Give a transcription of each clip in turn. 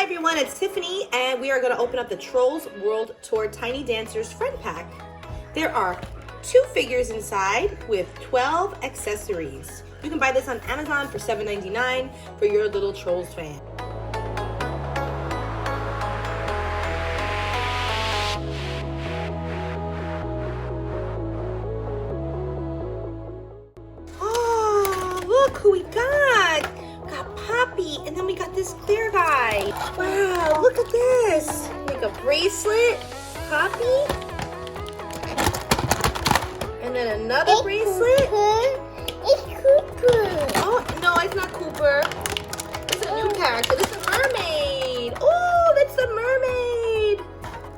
everyone, it's Tiffany, and we are going to open up the Trolls World Tour Tiny Dancers Friend Pack. There are 2 figures inside with 12 accessories. You can buy this on Amazon for $7.99 for your little Trolls fan. Oh, look who we got! Poppy, and then we got this clear guy. Wow, look at this. Like a bracelet, Poppy, and then another bracelet. It's Cooper. Oh, no, it's not Cooper. It's a new character. This is Mermaid. Oh, that's the Mermaid.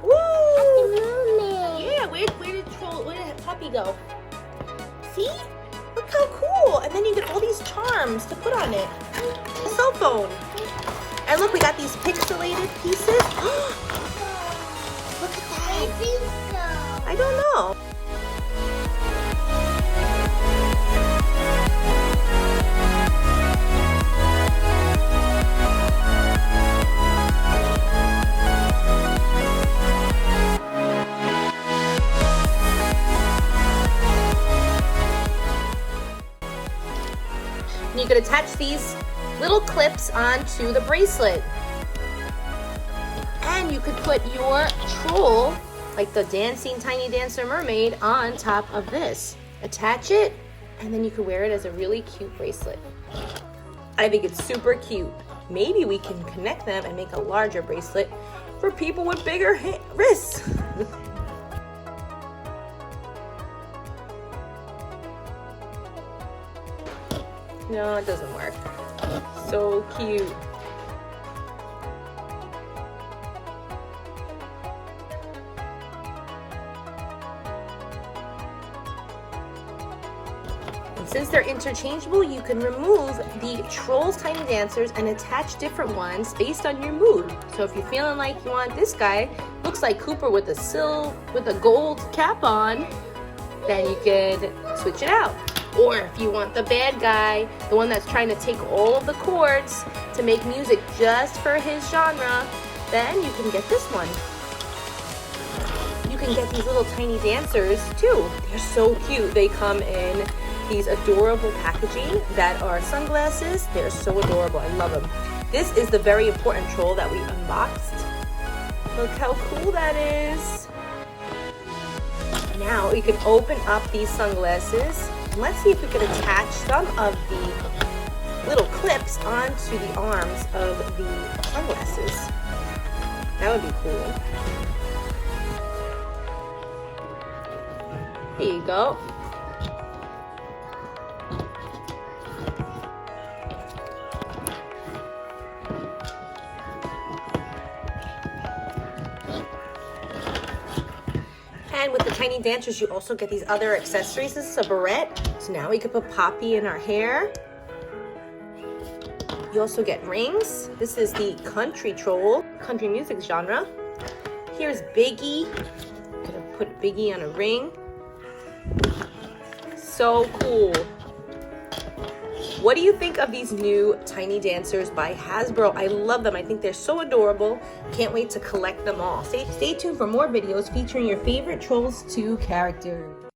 Woo! Mermaid. Yeah, where did Poppy go? See? Look how cool. And then you get all these charms to put on it. A cell phone. And look, we got these pixelated pieces. Look at that. I think so. I don't know. And you could attach these little clips onto the bracelet. And you could put your troll, like the dancing tiny dancer mermaid, on top of this. Attach it, and then you can wear it as a really cute bracelet. I think it's super cute. Maybe we can connect them and make a larger bracelet for people with bigger wrists. No, it doesn't work. So cute. And since they're interchangeable, you can remove the Trolls Tiny Dancers and attach different ones based on your mood. So if you're feeling like you want this guy, looks like Cooper with a gold cap on, then you could switch it out. Or if you want the bad guy, the one that's trying to take all of the chords to make music just for his genre, then you can get this one. You can get these little tiny dancers too. They're so cute. They come in these adorable packaging that are sunglasses. They're so adorable. I love them. This is the very important troll that we unboxed. Look how cool that is. Now we can open up these sunglasses. Let's see if we can attach some of the little clips onto the arms of the sunglasses. That would be cool. Here you go. And with the tiny dancers, you also get these other accessories. This is a barrette. So now we could put Poppy in our hair. You also get rings. This is the country troll, country music genre. Here's Biggie. Gonna put Biggie on a ring. So cool. What do you think of these new tiny dancers by Hasbro? I love them. I think they're so adorable. Can't wait to collect them all. Stay tuned for more videos featuring your favorite Trolls 2 characters.